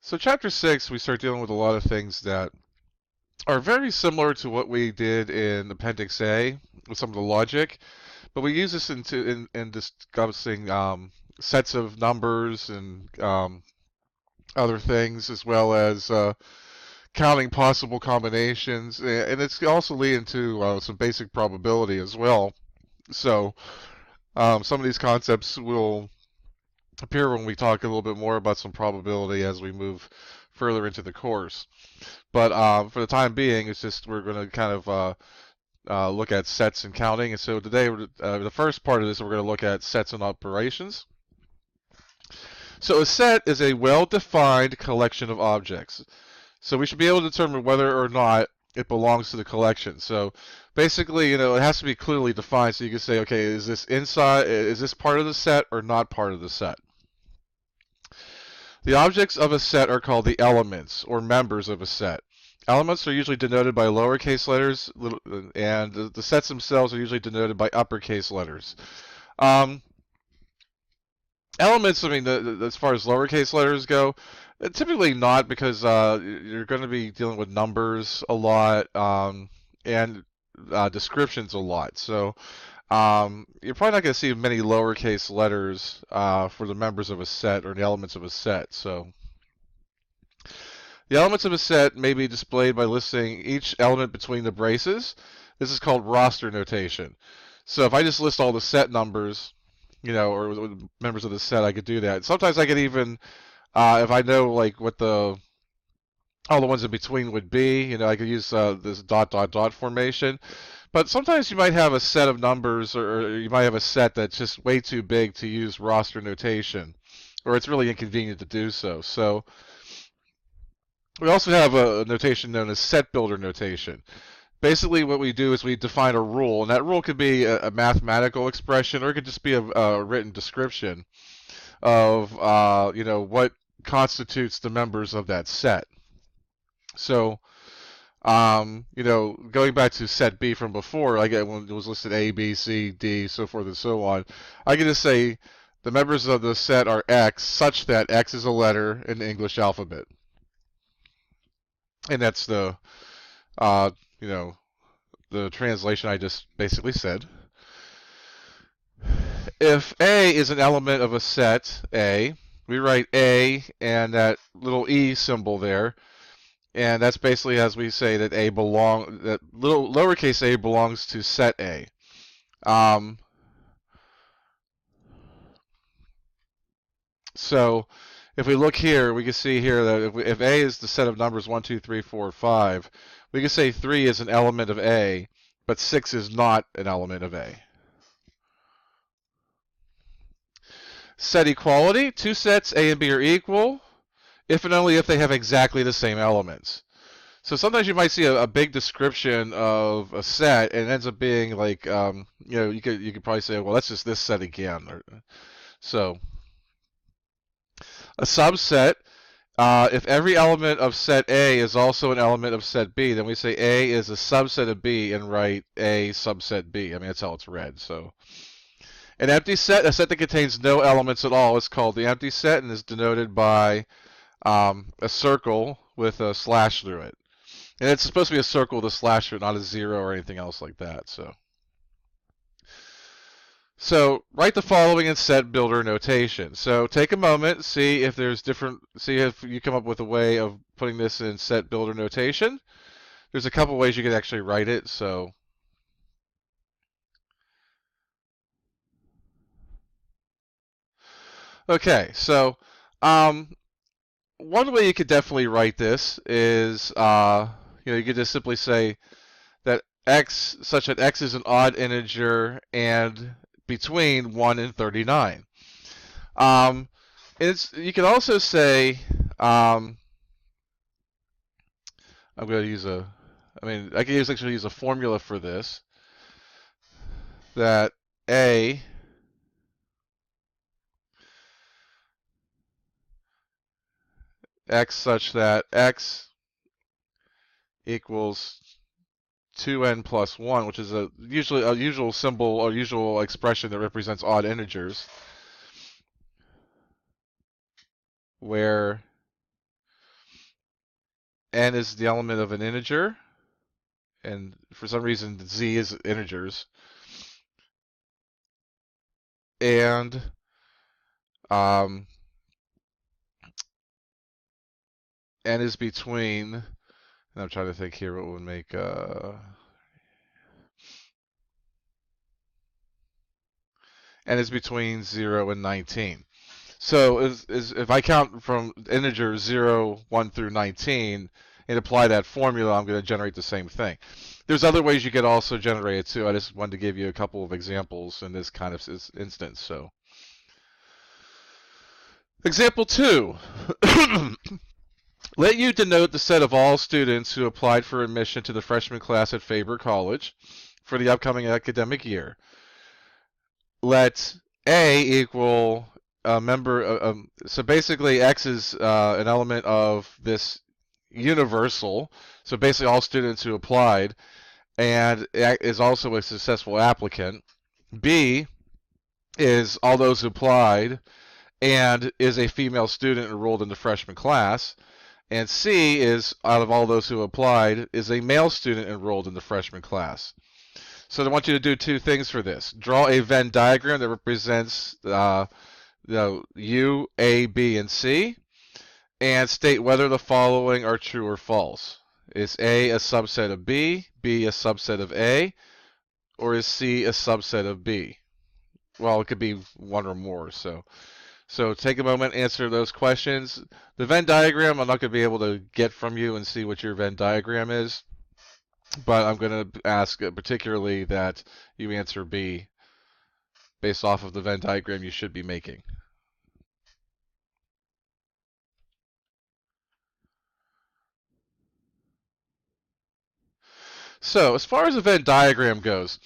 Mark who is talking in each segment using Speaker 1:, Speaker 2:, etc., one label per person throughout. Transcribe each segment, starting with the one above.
Speaker 1: So chapter 6, we start dealing with a lot of things that are very similar to what we did in Appendix A with some of the logic, but we use this in discussing sets of numbers and other things, as well as counting possible combinations, and it's also leading to some basic probability as well. So some of these concepts will appear when we talk a little bit more about some probability as we move further into the course. But for the time being, it's just we're going to kind of look at sets and counting. And so today, the first part of this, we're going to look at sets and operations. So a set is a well-defined collection of objects. So we should be able to determine whether or not it belongs to the collection. So basically, it has to be clearly defined. So you can say, okay, is this part of the set or not part of the set? The objects of a set are called the elements, or members of a set. Elements are usually denoted by lowercase letters, and the sets themselves are usually denoted by uppercase letters. Elements, I mean, as far as lowercase letters go, typically not, because you're going to be dealing with numbers a lot, and descriptions a lot. So you're probably not going to see many lowercase letters for the members of a set or the elements of a set. So the elements of a set may be displayed by listing each element between the braces. This is called roster notation. So if I just list all the set numbers, or members of the set, I could do that. Sometimes I could even, if I know like what all the ones in between would be, I could use this dot dot dot formation. But sometimes you might have a set of numbers, or you might have a set that's just way too big to use roster notation, or it's really inconvenient to do so. So we also have a notation known as set builder notation. Basically, what we do is we define a rule, and that rule could be a mathematical expression, or it could just be a written description of what constitutes the members of that set. So, going back to set B from before, when it was listed A, B, C, D, so forth and so on, I can just say the members of the set are X, such that X is a letter in the English alphabet, and that's the the translation I just basically said. If A is an element of a set A, we write A and that little E symbol there, and that's basically as we say that that little lowercase a belongs to set A. So if we look here, we can see here that if A is the set of numbers 1, 2, 3, 4, 5, we can say 3 is an element of A, but 6 is not an element of A. Set equality, two sets A and B are equal if and only if they have exactly the same elements. So sometimes you might see a big description of a set, and it ends up being like, you could probably say, well, that's just this set again. So a subset, if every element of set A is also an element of set B, then we say A is a subset of B and write A subset B. I mean, that's how it's read. So an empty set, a set that contains no elements at all, is called the empty set and is denoted by a circle with a slash through it. And it's supposed to be a circle with a slash through it, not a 0 or anything else like that. So write the following in set builder notation. So take a moment, see if you come up with a way of putting this in set builder notation. There's a couple ways you could actually write it. So okay, so one way you could definitely write this is you could just simply say that x, such that x is an odd integer and between 1 and 39. You can also say, I'm going to use I can actually use a formula for this, that A x such that x equals 2n plus 1, which is usually a usual symbol or usual expression that represents odd integers, where n is the element of an integer, and for some reason z is integers, and n is between, and I'm trying to think here what would make n is between 0 and 19. So if I count from integers 0, 1 through 19 and apply that formula, I'm going to generate the same thing. There's other ways you could also generate it too. I just wanted to give you a couple of examples in this kind of instance. So, example 2. Let U denote the set of all students who applied for admission to the freshman class at Faber College for the upcoming academic year. Let A equal a member, so basically X is an element of this universal, so basically all students who applied, and is also a successful applicant. B is all those who applied and is a female student enrolled in the freshman class. And C is, out of all those who applied, is a male student enrolled in the freshman class. So I want you to do two things for this. Draw a Venn diagram that represents U, A, B, and C, and state whether the following are true or false. Is A a subset of B, B a subset of A, or is C a subset of B? Well, it could be one or more. So take a moment, answer those questions. The Venn diagram, I'm not going to be able to get from you and see what your Venn diagram is, but I'm going to ask particularly that you answer B based off of the Venn diagram you should be making. So as far as a Venn diagram goes,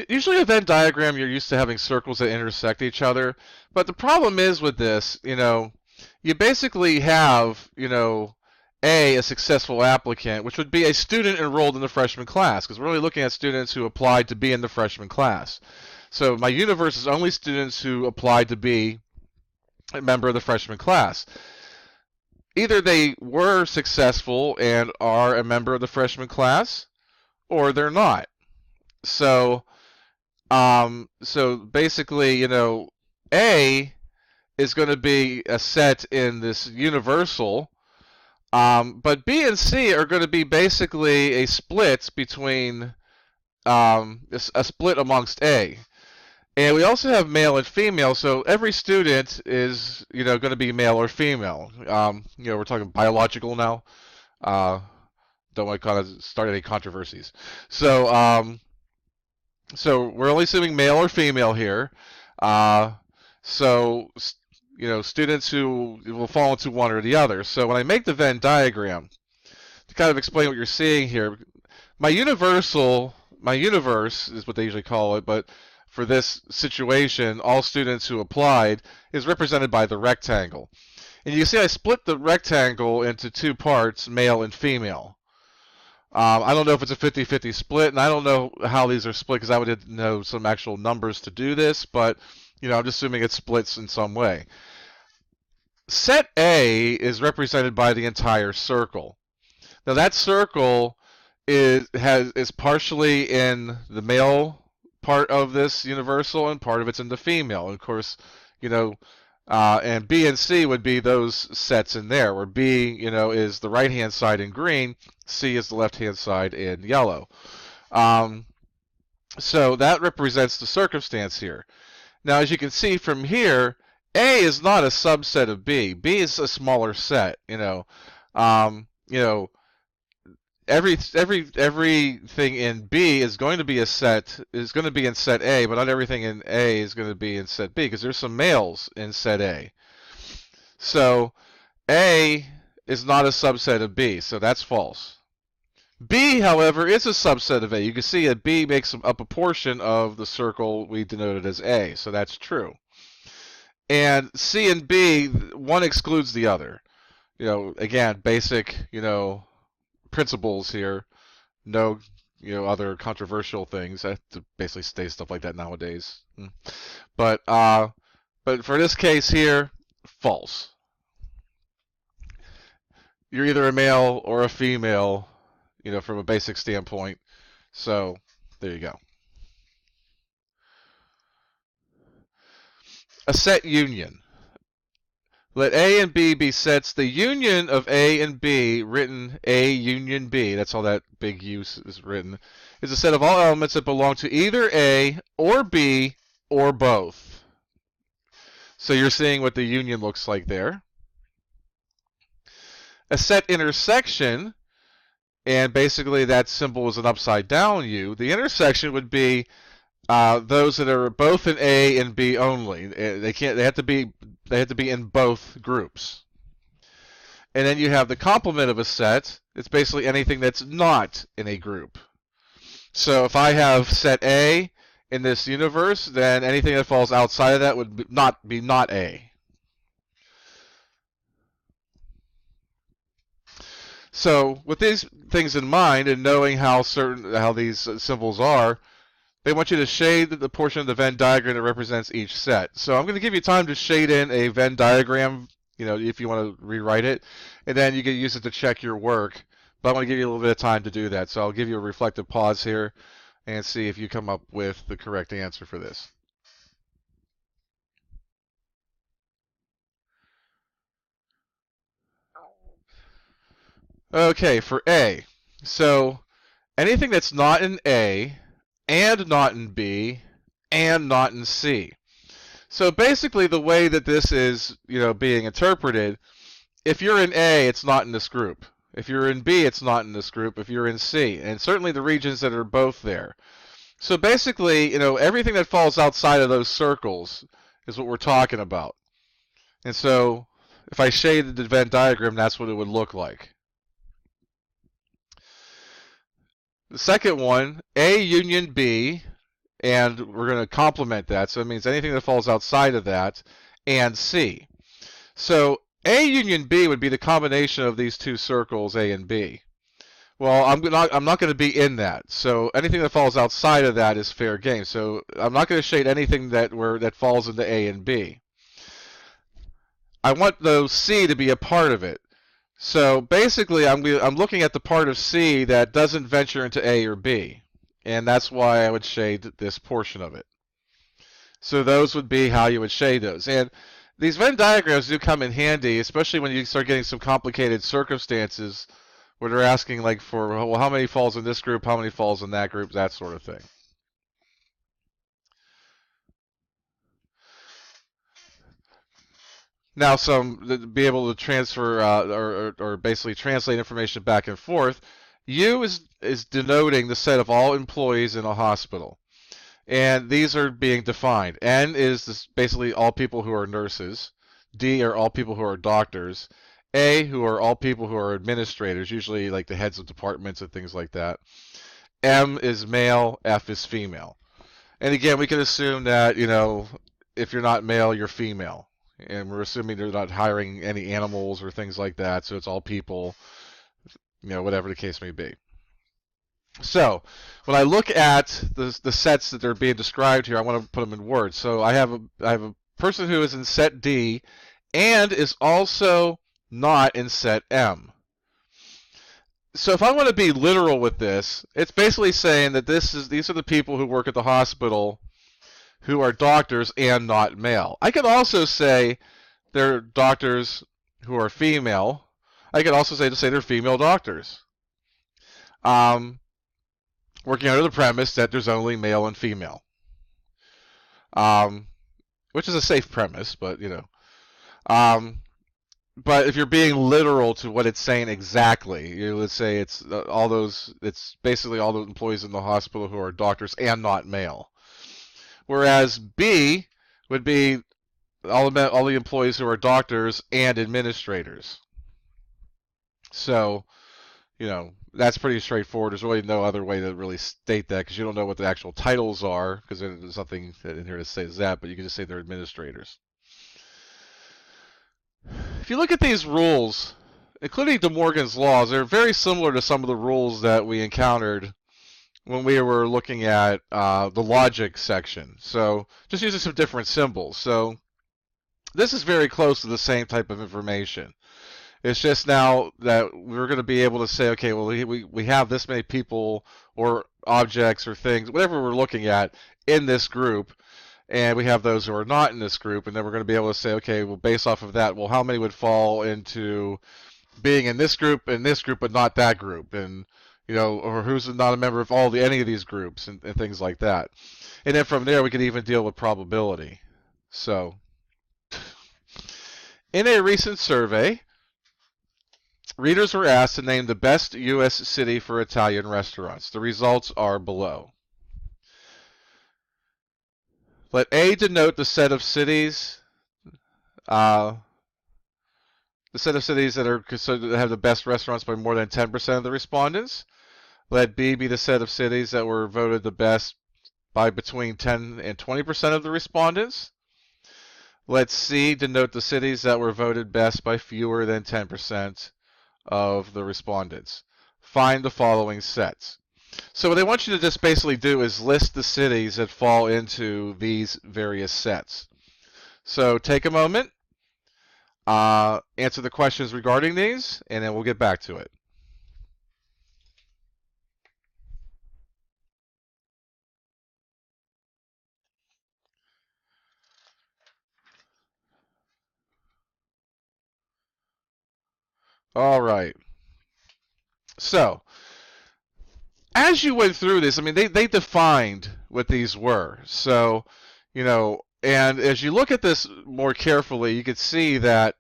Speaker 1: usually a Venn diagram, you're used to having circles that intersect each other. But the problem is with this, you basically have, A, a successful applicant, which would be a student enrolled in the freshman class, because we're really looking at students who applied to be in the freshman class. So my universe is only students who applied to be a member of the freshman class. Either they were successful and are a member of the freshman class, or they're not. So basically, A is going to be a set in this universal, but B and C are going to be basically a split between a split amongst A. And we also have male and female, so every student is going to be male or female. We're talking biological now. Don't want to kind of start any controversies. So we're only assuming male or female here. Students who will fall into one or the other. So when I make the Venn diagram, to kind of explain what you're seeing here, my universe is what they usually call it, but for this situation, all students who applied is represented by the rectangle. And you can see I split the rectangle into two parts, male and female. I don't know if it's a 50-50 split, and I don't know how these are split because I would know some actual numbers to do this, but I'm just assuming it splits in some way. Set A is represented by the entire circle. Now that circle is partially in the male part of this universal, and part of it's in the female. And of course, and B and C would be those sets in there, where B, is the right-hand side in green, C is the left-hand side in yellow. So that represents the circumstance here. Now, as you can see from here, A is not a subset of B. B is a smaller set. Everything in B is going to be in set A, but not everything in A is going to be in set B, because there's some males in set A. So A is not a subset of B, so that's false. B, however, is a subset of A. You can see that B makes up a portion of the circle we denoted as A, so that's true. And C and B, one excludes the other. Again, basic, principles here. No, other controversial things. I have to basically say stuff like that nowadays. But for this case here, false. you're either a male or a female, from a basic standpoint. So there you go. A set union. Let A and B be sets. The union of A and B, written A union B, that's how that big U is written, is a set of all elements that belong to either A or B or both. So you're seeing what the union looks like there. A set intersection, and basically that symbol is an upside down U. The intersection would be those that are both in A and B only. They have to be in both groups. And then you have the complement of a set. It's basically anything that's not in a group. So if I have set A in this universe, then anything that falls outside of that would not be not A. So with these things in mind and knowing how these symbols are, they want you to shade the portion of the Venn diagram that represents each set. So I'm going to give you time to shade in a Venn diagram, if you want to rewrite it, and then you can use it to check your work. But I want to give you a little bit of time to do that. So I'll give you a reflective pause here and see if you come up with the correct answer for this. Okay, for A. So anything that's not in A and not in B and not in C. So basically the way that this is, being interpreted, if you're in A, it's not in this group. If you're in B, it's not in this group. If you're in C, and certainly the regions that are both there. So basically, everything that falls outside of those circles is what we're talking about. And so if I shaded the Venn diagram, that's what it would look like. The second one, A union B, and we're going to complement that. So it means anything that falls outside of that, and C. So A union B would be the combination of these two circles, A and B. Well, I'm not going to be in that. So anything that falls outside of that is fair game. So I'm not going to shade anything that falls into A and B. I want though C to be a part of it. So basically, I'm looking at the part of C that doesn't venture into A or B, and that's why I would shade this portion of it. So those would be how you would shade those. And these Venn diagrams do come in handy, especially when you start getting some complicated circumstances where they're asking like for, well, how many falls in this group, how many falls in that group, that sort of thing. Now, to be able to transfer or basically translate information back and forth, U is denoting the set of all employees in a hospital. And these are being defined. N is basically all people who are nurses. D are all people who are doctors. A, who are all people who are administrators, usually like the heads of departments and things like that. M is male, F is female. And again, we can assume that, if you're not male, you're female. And we're assuming they're not hiring any animals or things like that, so it's all people, whatever the case may be. So when I look at the sets that are being described here, I want to put them in words. So I have a person who is in set D and is also not in set M. So if I want to be literal with this, it's basically saying that these are the people who work at the hospital who are doctors and not male. I could also say they're doctors who are female. I could also say they're female doctors. Working under the premise that there's only male and female. Which is a safe premise, but but if you're being literal to what it's saying exactly, you would say it's basically all the employees in the hospital who are doctors and not male. Whereas B would be all the employees who are doctors and administrators. So, that's pretty straightforward. There's really no other way to really state that because you don't know what the actual titles are because there's nothing in here that says that, but you can just say they're administrators. If you look at these rules, including De Morgan's laws, they're very similar to some of the rules that we encountered when we were looking at the logic section. So just using some different symbols. So this is very close to the same type of information. It's just now that we're going to be able to say, okay, well, we have this many people or objects or things, whatever we're looking at in this group, and we have those who are not in this group, and then we're going to be able to say, okay, well, based off of that, well, how many would fall into being in this group, but not that group, and or who's not a member of any of these groups, and things like that. And then from there, we can even deal with probability. So, in a recent survey, readers were asked to name the best U.S. city for Italian restaurants. The results are below. Let A denote the set of cities, that are considered to have the best restaurants by more than 10% of the respondents. Let B be the set of cities that were voted the best by between 10 and 20% of the respondents. Let C denote the cities that were voted best by fewer than 10% of the respondents. Find the following sets. So what I want you to just basically do is list the cities that fall into these various sets. So take a moment, answer the questions regarding these, and then we'll get back to it. All right. So, as you went through this, I mean, they defined what these were. So, and as you look at this more carefully, you could see that,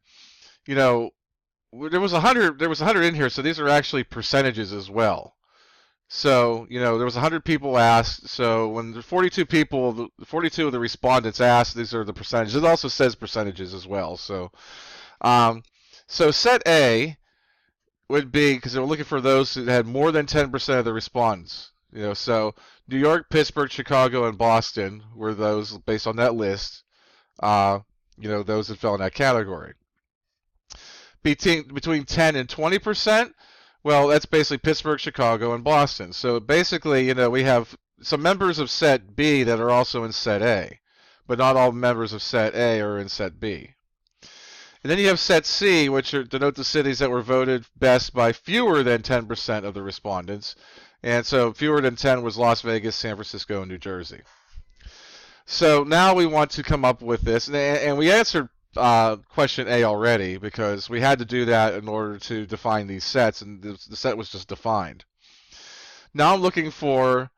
Speaker 1: there was 100 in here, so these are actually percentages as well. So, there was 100 people asked. So when the 42 of the respondents asked, these are the percentages. It also says percentages as well. So, so set A would be, because they were looking for those who had more than 10% of the respondents. So New York, Pittsburgh, Chicago, and Boston were those based on that list. Those that fell in that category. Between 10 and 20%, well, that's basically Pittsburgh, Chicago, and Boston. So basically, we have some members of Set B that are also in Set A, but not all members of Set A are in Set B. And then you have Set C, which denote the cities that were voted best by fewer than 10% of the respondents. And so fewer than 10 was Las Vegas, San Francisco, and New Jersey. So now we want to come up with this. And we answered question A already, because we had to do that in order to define these sets, and the set was just defined. Now I'm looking for,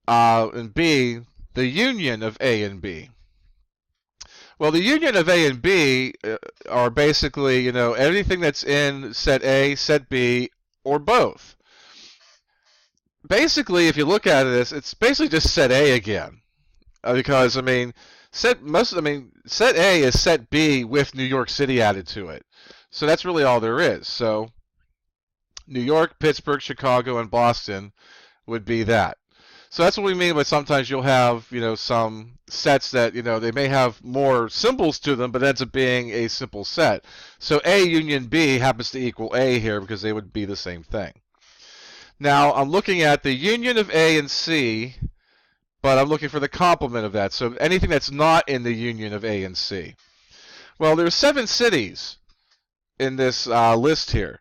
Speaker 1: in B, the union of A and B. Well, the union of A and B are basically, everything that's in set A, set B, or both. Basically, if you look at this, it's basically just set A again, because set A is set B with New York City added to it. So that's really all there is. So New York, Pittsburgh, Chicago, and Boston would be that. So that's what we mean by sometimes you'll have, some sets that, they may have more symbols to them, but ends up being a simple set. So A union B happens to equal A here because they would be the same thing. Now, I'm looking at the union of A and C, but I'm looking for the complement of that. So anything that's not in the union of A and C. Well, there's 7 cities in this list here.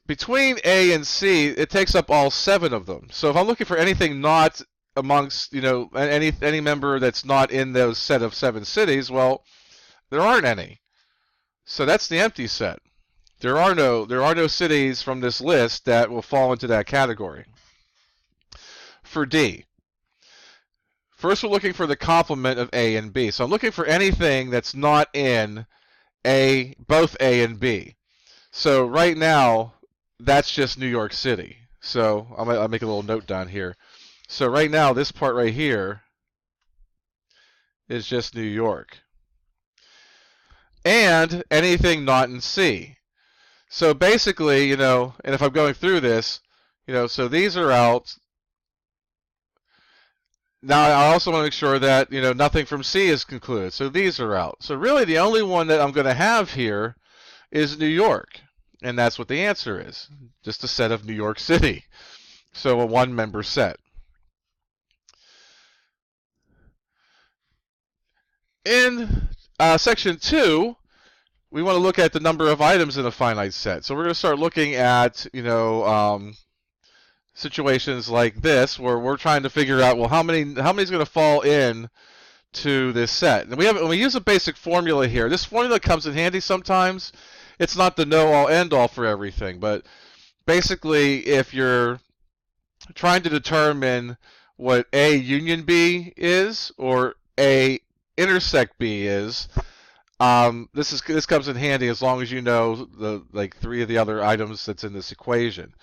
Speaker 1: Between A and C, it takes up all 7 of them. So if I'm looking for anything not amongst, any member that's not in those set of 7 cities, well, there aren't any. So that's the empty set. There are no cities from this list that will fall into that category. For D, first we're looking for the complement of A and B. So I'm looking for anything that's not in both A and B. So right now, that's just New York City. So I'll make a little note down here. So right now, this part right here is just New York. And anything not in C. So basically, and if I'm going through this, so these are out. Now I also want to make sure that, nothing from C is concluded. So these are out. So really the only one that I'm going to have here is New York. And that's what the answer is. Just a set of New York City. So a 1-member set. In section 2, we want to look at the number of items in a finite set. So we're going to start looking at, situations like this where we're trying to figure out, well, how many is going to fall in to this set. And we use a basic formula here. This formula comes in handy sometimes. It's not the know-all, end-all for everything, but basically, if you're trying to determine what A union B is or A intersect B is, this comes in handy as long as you know the like 3 of the other items that's in this equation.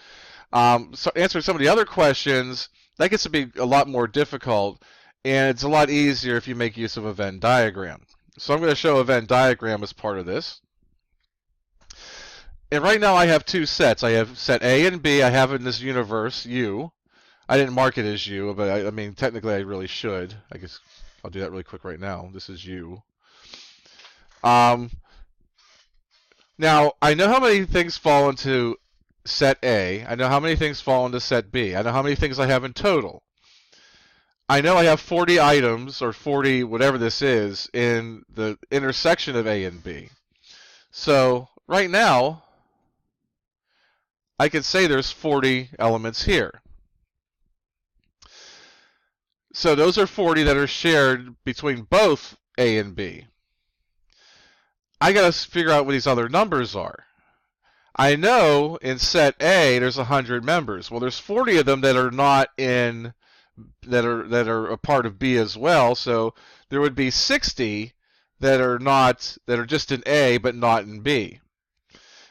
Speaker 1: So answering some of the other questions, that gets to be a lot more difficult, and it's a lot easier if you make use of a Venn diagram. So I'm going to show a Venn diagram as part of this. And right now I have 2 sets. I have set A and B. I have in this universe U. I didn't mark it as U, but I mean technically I really should. I guess I'll do that really quick right now. This is U. Now I know how many things fall into set A. I know how many things fall into set B. I know how many things I have in total. I know I have 40 items, or 40 whatever this is, in the intersection of A and B. So right now, I can say there's 40 elements here. So those are 40 that are shared between both A and B. I got to figure out what these other numbers are. I know in set A there's 100 members. Well, there's 40 of them that are not in that are a part of B as well. So there would be 60 that are just in A but not in B.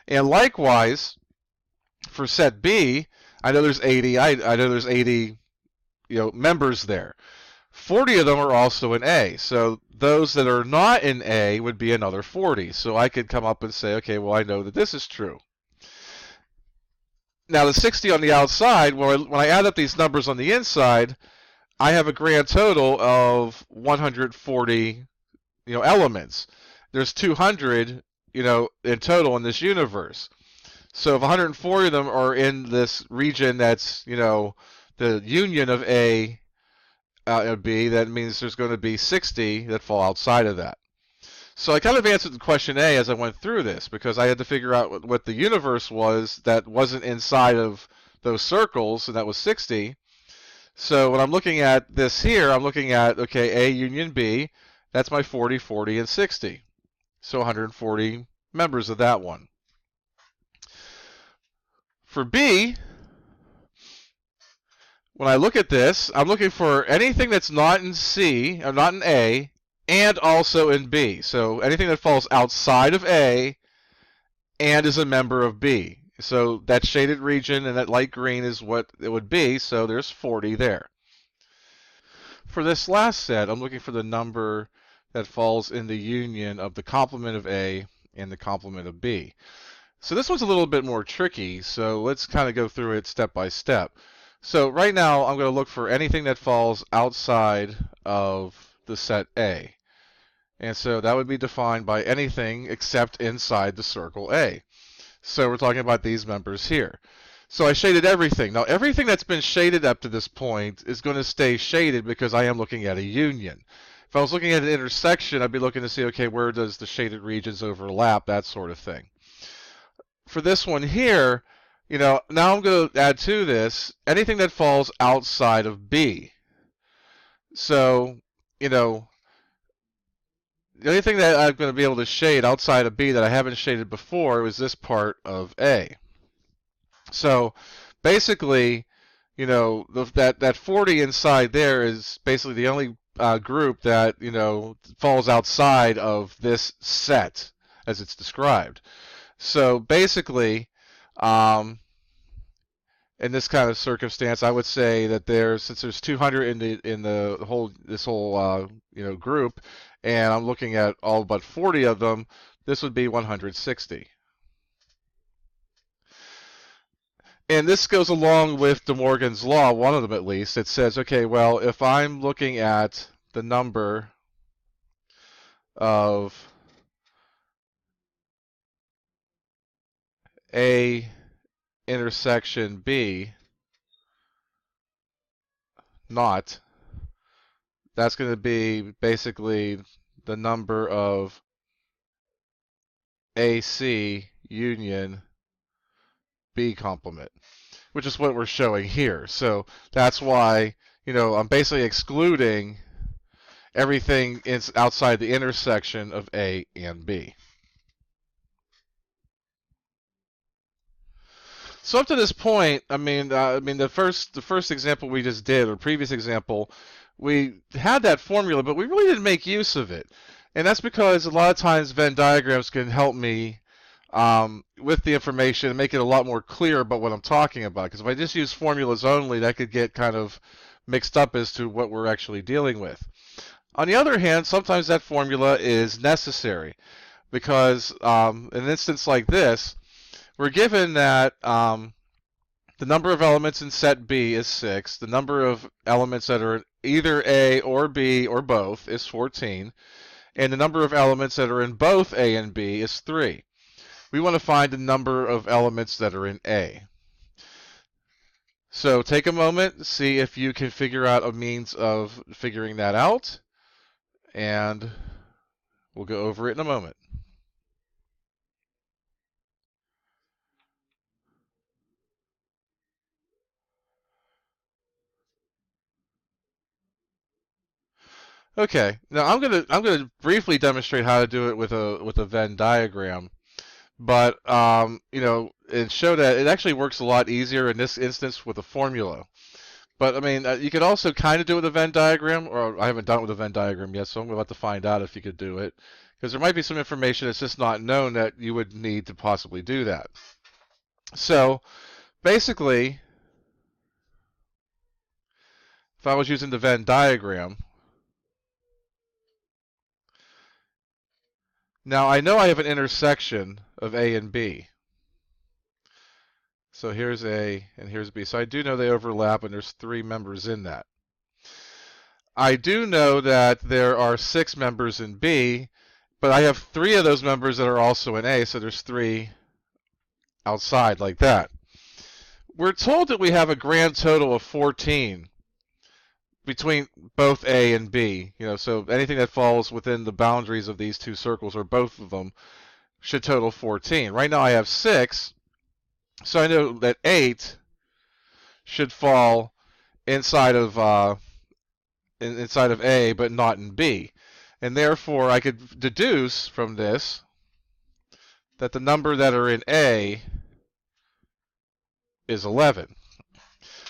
Speaker 1: And likewise, for set B, I know there's 80. I know there's 80, members there. 40 of them are also in A. So those that are not in A would be another 40. So I could come up and say, okay, well, I know that this is true. Now the 60 on the outside, when I add up these numbers on the inside, I have a grand total of 140, elements. There's 200, in total in this universe. So if 140 of them are in this region that's, the union of A and B, that means there's going to be 60 that fall outside of that. So I kind of answered the question A as I went through this, because I had to figure out what the universe was that wasn't inside of those circles, and that was 60. So when I'm looking at this here, I'm looking at, okay, A union B, that's my 40, 40, and 60. So 140 members of that one. For B, when I look at this, I'm looking for anything that's not in C, or not in A, and also in B. So anything that falls outside of A and is a member of B. So that shaded region and that light green is what it would be, so there's 40 there. For this last set, I'm looking for the number that falls in the union of the complement of A and the complement of B. So this one's a little bit more tricky, so let's kind of go through it step by step. So right now, I'm going to look for anything that falls outside of the set A. And so that would be defined by anything except inside the circle A. So we're talking about these members here. So I shaded everything. Now everything that's been shaded up to this point is going to stay shaded because I am looking at a union. If I was looking at an intersection, I'd be looking to see, okay, where does the shaded regions overlap, that sort of thing. For this one here, now I'm going to add to this anything that falls outside of B. So, the only thing that I'm going to be able to shade outside of B that I haven't shaded before was this part of A. So basically, that 40 inside there is basically the only group that, falls outside of this set as it's described. So basically, in this kind of circumstance, I would say that since there's 200 in this whole group, and I'm looking at all but 40 of them, this would be 160. And this goes along with De Morgan's law, one of them at least. It says, okay, well, if I'm looking at the number of A intersection B naught, that's going to be basically the number of AC union B complement, which is what we're showing here. So that's why, I'm basically excluding everything is outside the intersection of A and B. So up to this point, the first example we just did, or previous example, we had that formula, but we really didn't make use of it, and that's because a lot of times Venn diagrams can help me with the information and make it a lot more clear about what I'm talking about. Because if I just use formulas only, that could get kind of mixed up as to what we're actually dealing with. On the other hand, sometimes that formula is necessary because in an instance like this, we're given that the number of elements in set B is 6. The number of elements that are in either A or B or both is 14. And the number of elements that are in both A and B is 3. We want to find the number of elements that are in A. So take a moment, see if you can figure out a means of figuring that out, and we'll go over it in a moment. Okay, now I'm gonna briefly demonstrate how to do it with a Venn diagram, but and show that it actually works a lot easier in this instance with a formula. But you could also kind of do it with a Venn diagram, or I haven't done it with a Venn diagram yet, so I'm about to find out if you could do it, because there might be some information that's just not known that you would need to possibly do that. So basically, if I was using the Venn diagram, now I know I have an intersection of A and B. So here's A and here's B. So I do know they overlap and there's 3 members in that. I do know that there are 6 members in B, but I have 3 of those members that are also in A, so there's 3 outside like that. We're told that we have a grand total of 14 between both A and B. So anything that falls within the boundaries of these 2 circles, or both of them, should total 14. Right now I have 6, so I know that 8 should fall inside of A, but not in B. And therefore, I could deduce from this that the number that are in A is 11.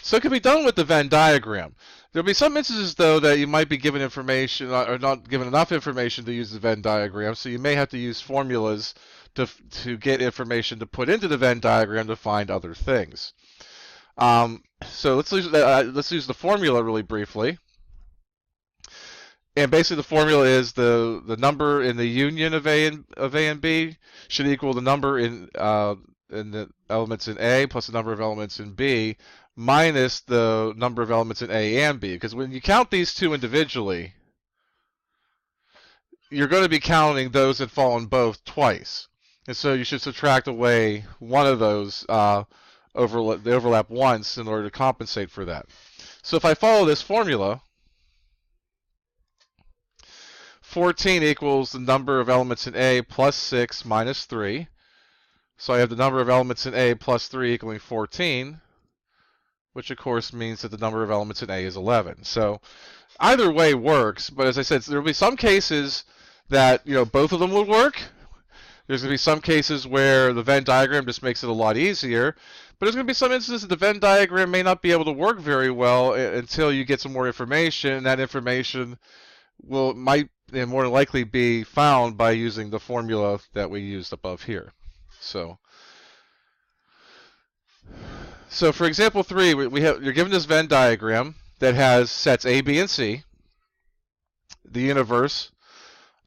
Speaker 1: So it can be done with the Venn diagram. There'll be some instances, though, that you might be given information or not given enough information to use the Venn diagram, so you may have to use formulas to get information to put into the Venn diagram to find other things. So let's use the formula really briefly. And basically, the formula is the number in the union of A and B should equal the number in the elements in A plus the number of elements in B minus the number of elements in A and B. Because when you count these 2 individually, you're going to be counting those that fall in both twice. And so you should subtract away one of those they overlap once in order to compensate for that. So if I follow this formula, 14 equals the number of elements in A plus 6 minus 3. So I have the number of elements in A plus 3 equaling 14, which of course means that the number of elements in A is 11. So either way works, but as I said, there will be some cases that both of them will work. There's going to be some cases where the Venn diagram just makes it a lot easier, but there's going to be some instances that the Venn diagram may not be able to work very well until you get some more information, and that information might more likely be found by using the formula that we used above here. So for example 3, you're given this Venn diagram that has sets A, B, and C, the universe,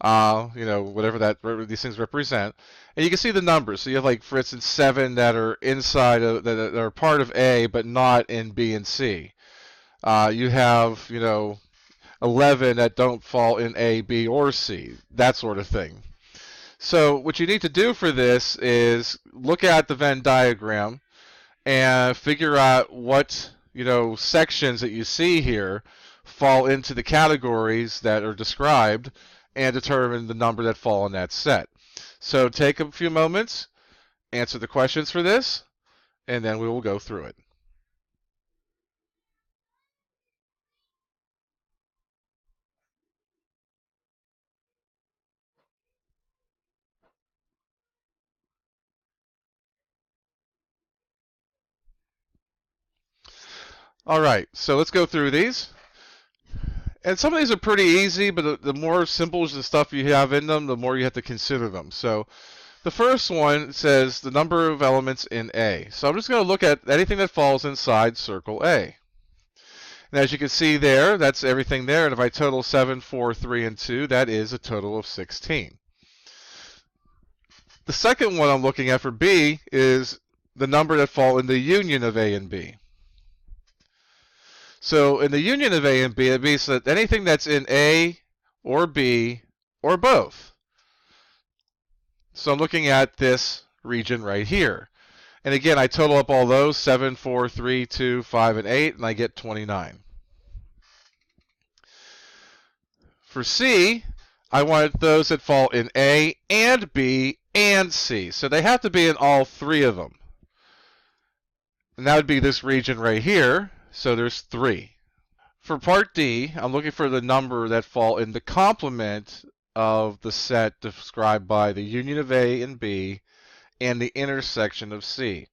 Speaker 1: whatever these things represent, and you can see the numbers. So you have, like, for instance, 7 that are inside of that are part of A but not in B and C. You have 11 that don't fall in A, B, or C, that sort of thing. So what you need to do for this is look at the Venn diagram and figure out what sections that you see here fall into the categories that are described, and determine the number that fall in that set. So take a few moments, answer the questions for this, and then we will go through it. All right, so let's go through these. And some of these are pretty easy, but the more simple the stuff you have in them, the more you have to consider them. So the first one says the number of elements in A. So I'm just going to look at anything that falls inside circle A. And as you can see there, that's everything there. And if I total 7, 4, 3, and 2, that is a total of 16. The second one I'm looking at for B is the number that fall in the union of A and B. So in the union of A and B, it means that anything that's in A or B or both. So I'm looking at this region right here. And again, I total up all those, 7, 4, 3, 2, 5, and 8, and I get 29. For C, I want those that fall in A and B and C. So they have to be in all three of them. And that would be this region right here. So there's 3. For part D, I'm looking for the number that fall in the complement of the set described by the union of A and B and the intersection of C.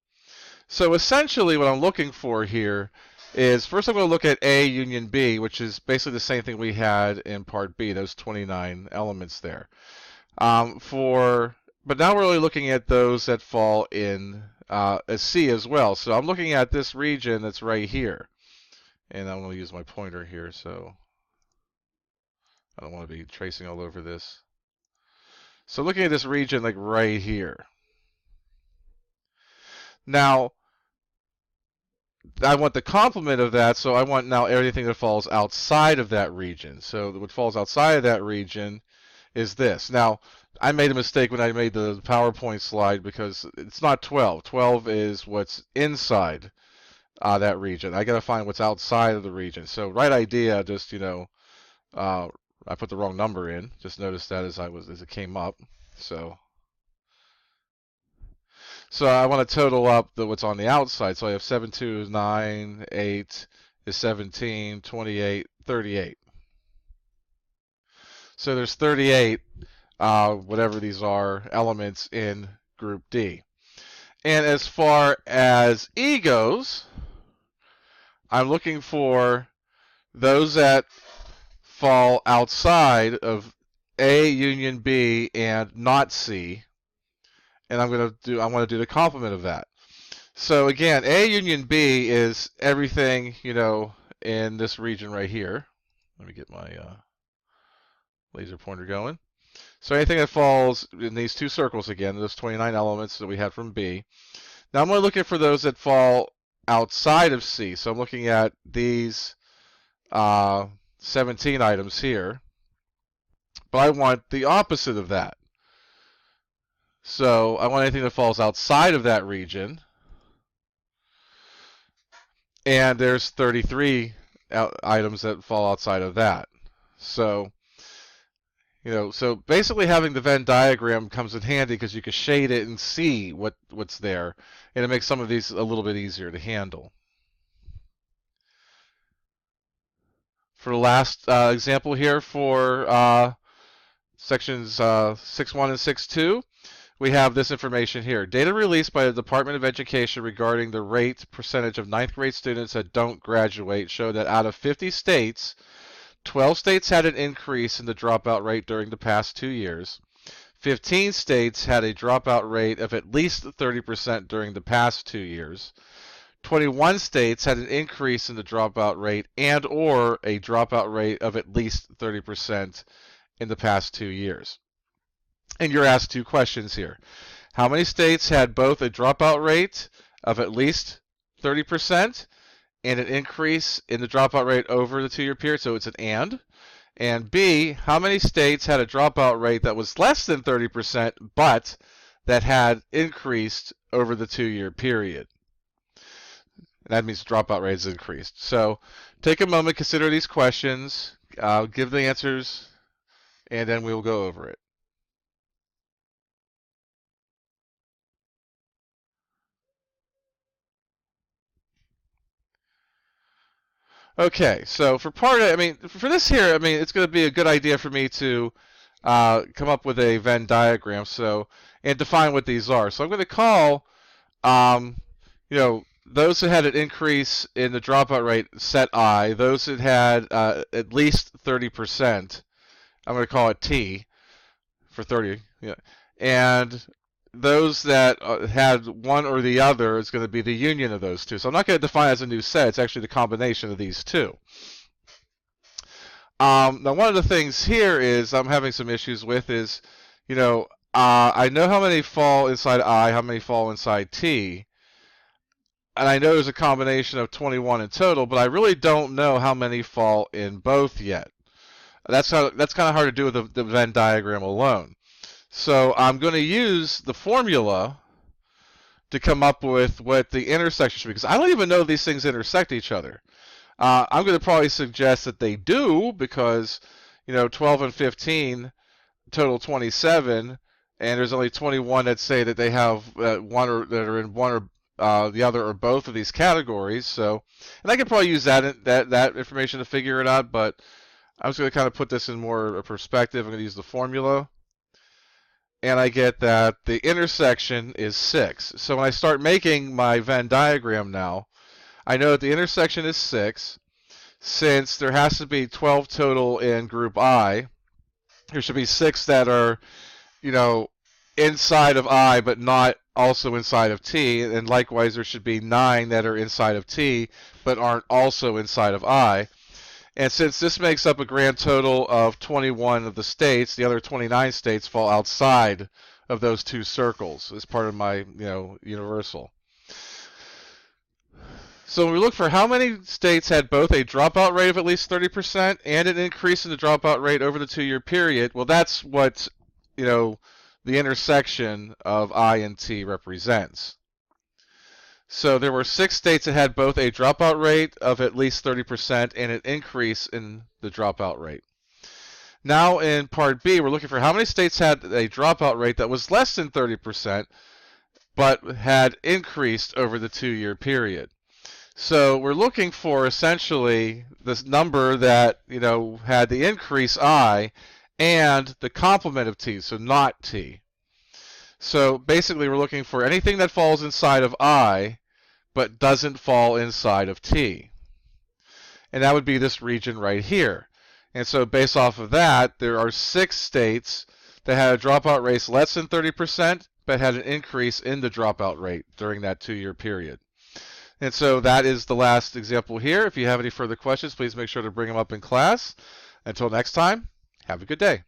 Speaker 1: So essentially what I'm looking for here is, first I'm going to look at A union B, which is basically the same thing we had in part B, those 29 elements there. But now we're really looking at those that fall in C as well. So I'm looking at this region that's right here. And I'm going to use my pointer here, so I don't want to be tracing all over this. So looking at this region like right here. Now, I want the complement of that, so I want now everything that falls outside of that region. So what falls outside of that region is this. Now, I made a mistake when I made the PowerPoint slide because it's not 12. 12 is what's inside that region. I got to find what's outside of the region. So right idea, just, I put the wrong number in. Just notice that as it came up. So I want to total up what's on the outside. So I have 7, 2, 9, 8 is 17, 28, 38. So there's 38, whatever these are, elements in group D. And as far as E goes, I'm looking for those that fall outside of A union B and not C. And I want to do the complement of that. So again, A union B is everything, in this region right here. Let me get my laser pointer going. So anything that falls in these two circles again, those 29 elements that we had from B. Now I'm only looking for those that fall outside of C. So I'm looking at these 17 items here. But I want the opposite of that. So I want anything that falls outside of that region. And there's 33 items that fall outside of that. So, so basically having the Venn diagram comes in handy because you can shade it and see what's there. And it makes some of these a little bit easier to handle. For the last example here for sections 6.1 and 6.2, we have this information here. Data released by the Department of Education regarding the percentage of 9th grade students that don't graduate show that out of 50 states, 12 states had an increase in the dropout rate during the past 2 years. 15 states had a dropout rate of at least 30% during the past 2 years. 21 states had an increase in the dropout rate and or a dropout rate of at least 30% in the past 2 years. And you're asked 2 questions here. How many states had both a dropout rate of at least 30% and an increase in the dropout rate over the 2-year period? So it's an and. And B, how many states had a dropout rate that was less than 30% but that had increased over the 2-year period? And that means the dropout rate has increased. So take a moment, consider these questions, give the answers, and then we will go over it. Okay, so for part of, I mean, for this here, I mean, it's going to be a good idea for me to come up with a Venn diagram, so, and define what these are. So I'm going to call, um, those that had an increase in the dropout rate set I, those that had at least 30%, I'm going to call it T for 30, yeah, and those that had one or the other is going to be the union of those two. So I'm not going to define it as a new set. It's actually the combination of these two. Now, one of the things here is I'm having some issues with is, I know how many fall inside I, how many fall inside T, and I know there's a combination of 21 in total, but I really don't know how many fall in both yet. That's kind of hard to do with the Venn diagram alone. So I'm going to use the formula to come up with what the intersection should be, because I don't even know if these things intersect each other. I'm going to probably suggest that they do, because 12 and 15 total 27, and there's only 21 that say that they have one or that are in one or the other or both of these categories. So, and I could probably use that information to figure it out, but I'm just going to kind of put this in more perspective. I'm going to use the formula. And I get that the intersection is 6. So when I start making my Venn diagram now, I know that the intersection is 6. Since there has to be 12 total in group I, there should be 6 that are, inside of I but not also inside of T. And likewise, there should be 9 that are inside of T but aren't also inside of I. And since this makes up a grand total of 21 of the states, the other 29 states fall outside of those two circles as part of my, universal. So when we look for how many states had both a dropout rate of at least 30% and an increase in the dropout rate over the 2-year period, well, that's what, the intersection of I and T represents. So there were 6 states that had both a dropout rate of at least 30% and an increase in the dropout rate. Now in part B, we're looking for how many states had a dropout rate that was less than 30% but had increased over the 2-year period. So we're looking for essentially this number that, had the increase I and the complement of T, so not T. So basically we're looking for anything that falls inside of I but doesn't fall inside of T. And that would be this region right here. And so based off of that, there are 6 states that had a dropout rate less than 30% but had an increase in the dropout rate during that 2-year period. And so that is the last example here. If you have any further questions, please make sure to bring them up in class. Until next time, have a good day.